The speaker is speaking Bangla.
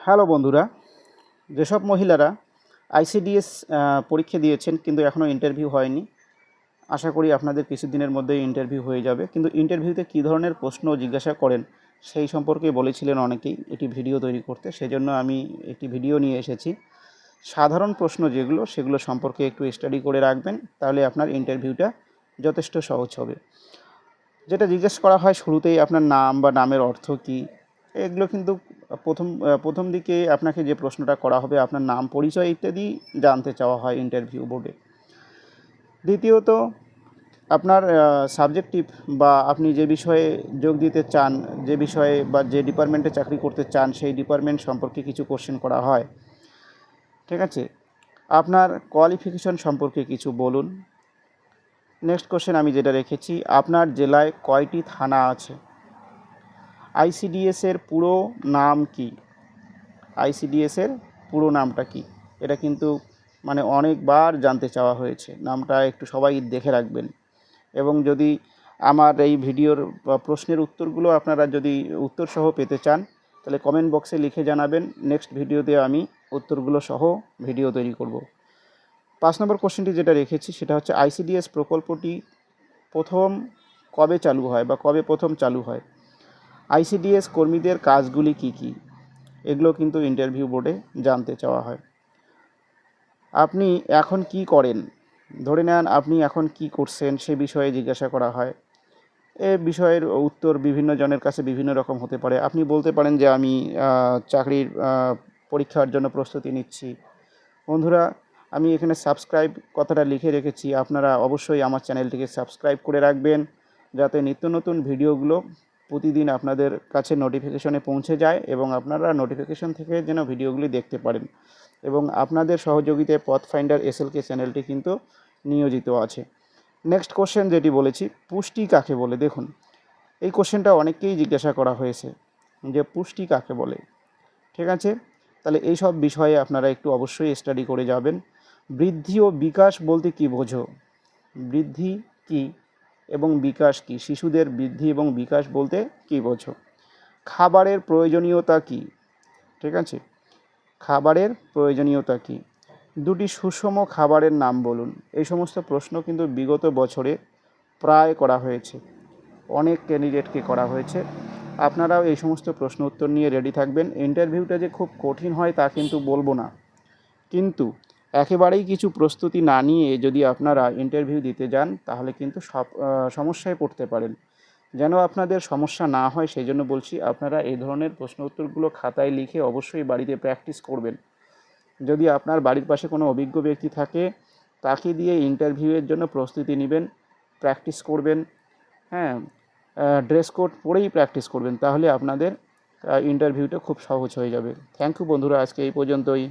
হ্যালো বন্ধুরা, যেসব মহিলারা আইসিডিএস পরীক্ষা দিয়েছেন কিন্তু এখনও ইন্টারভিউ হয়নি, আশা করি আপনাদের কিছুদিনের মধ্যেই ইন্টারভিউ হয়ে যাবে। কিন্তু ইন্টারভিউতে কী ধরনের প্রশ্ন জিজ্ঞাসা করেন সেই সম্পর্কে বলেছিলেন অনেকেই এটি ভিডিও তৈরি করতে, সেজন্য আমি একটি ভিডিও নিয়ে এসেছি। সাধারণ প্রশ্ন যেগুলো সেগুলো সম্পর্কে একটু স্টাডি করে রাখবেন, তাহলে আপনার ইন্টারভিউটা যথেষ্ট সহজ হবে। যেটা জিজ্ঞেস করা হয় শুরুতেই আপনার নাম বা নামের অর্থ কী, এগুলো কিন্তু প্রথম দিকে আপনাকে যে প্রশ্নটা করা হবে আপনার নাম, পরিচয় ইত্যাদি জানতে চাওয়া হয় ইন্টারভিউ বোর্ডে। দ্বিতীয়ত আপনার সাবজেক্টিভ বা আপনি যে বিষয়ে যোগ দিতে চান, যে বিষয়ে বা যে ডিপার্টমেন্টে চাকরি করতে চান সেই ডিপার্টমেন্ট সম্পর্কে কিছু কোশ্চেন করা হয়। ঠিক আছে, আপনার কোয়ালিফিকেশন সম্পর্কে কিছু বলুন। নেক্সট কোশ্চেন আমি যেটা রেখেছি, আপনার জেলায় কয়টি থানা আছে? আইসিডিএসের পুরো নাম কি? আইসিডিএসের পুরো নামটা কি? এটা কিন্তু অনেকবার জানতে চাওয়া হয়েছে, নামটা একটু সবাই দেখে রাখবেন। এবং যদি আমার এই ভিডিওর প্রশ্নের উত্তরগুলো আপনারা যদি উত্তরসহ পেতে চান তাহলে কমেন্ট বক্সে লিখে জানাবেন, নেক্সট ভিডিওতে আমি উত্তরগুলো সহ ভিডিও তৈরি করব। 5 নম্বর কোশ্চেনটি যেটা রেখেছি সেটা হচ্ছে, আইসিডিএস প্রকল্পটি প্রথম কবে চালু হয় বা কবে প্রথম চালু হয়? আইসিডিএস কর্মীদের কাজগুলি কি কি? এগুলো কিন্তু ইন্টারভিউ বোর্ডে জানতে চাওয়া হয়। আপনি এখন কি করেন? ধরে নেন আপনি এখন কি করছেন সে বিষয়ে জিজ্ঞাসা করা হয়। এ বিষয়ের উত্তর বিভিন্ন জনের কাছে বিভিন্ন রকম হতে পারে। আপনি বলতে পারেন যে আমি চাকরির পরীক্ষার জন্য প্রস্তুতি নিচ্ছি। বন্ধুরা, আমি এখানে সাবস্ক্রাইব কথাটা লিখে রেখেছি, আপনারা অবশ্যই আমার চ্যানেলটিকে সাবস্ক্রাইব করে রাখবেন, যাতে নিত্য নতুন ভিডিওগুলো প্রতিদিন আপনাদের কাছে নোটিফিকেশনে পৌঁছে যায় এবং আপনারা নোটিফিকেশন থেকে যেন ভিডিওগুলি দেখতে পারেন। এবং আপনাদের সহযোগিতায় পথ ফাইন্ডার এসএলকে চ্যানেলটি কিন্তু নিয়োজিত আছে। নেক্সট কোশ্চেন যেটি বলেছি, পুষ্টি কাকে বলে? দেখুন, এই কোশ্চেনটা অনেককেই জিজ্ঞাসা করা হয়েছে যে পুষ্টি কাকে বলে। ঠিক আছে, তাহলে এই সব বিষয়ে আপনারা একটু অবশ্যই স্টাডি করে যাবেন। বৃদ্ধি ও বিকাশ বলতে কী বোঝো? বৃদ্ধি কি এবং বিকাশ কি? শিশুদের বৃদ্ধি এবং বিকাশ বলতে কী বোঝো? খাবারের প্রয়োজনীয়তা কি? ঠিক আছে, খাবারের প্রয়োজনীয়তা কি? দুটি সুষম খাবারের নাম বলুন। এই সমস্ত প্রশ্ন কিন্তু বিগত বছরে প্রায় করা হয়েছে, অনেক ক্যান্ডিডেটকে করা হয়েছে। আপনারাও এই সমস্ত প্রশ্ন উত্তর নিয়ে রেডি থাকবেন। ইন্টারভিউটা যে খুব কঠিন হয় তা কিন্তু বলবো না, কিন্তু একেবারেই কিছু প্রস্তুতি না নিয়ে যদি আপনারা ইন্টারভিউ দিতে যান তাহলে কিন্তু সমস্যায় পড়তে পারেন। যেন আপনাদের সমস্যা না হয় সেই জন্য বলছি, আপনারা এই ধরনের প্রশ্ন উত্তরগুলো খাতায় লিখে অবশ্যই বাড়িতে প্র্যাকটিস করবেন। যদি আপনার বাড়ির পাশে কোনো অভিজ্ঞ ব্যক্তি থাকে তাকে দিয়ে ইন্টারভিউয়ের জন্য প্রস্তুতি নেবেন, প্র্যাকটিস করবেন। হ্যাঁ, ড্রেস কোড পরেই প্র্যাকটিস করবেন, তাহলে আপনাদের ইন্টারভিউটা খুব সহজ হয়ে যাবে। থ্যাংক ইউ বন্ধুরা, আজকে এই পর্যন্তই।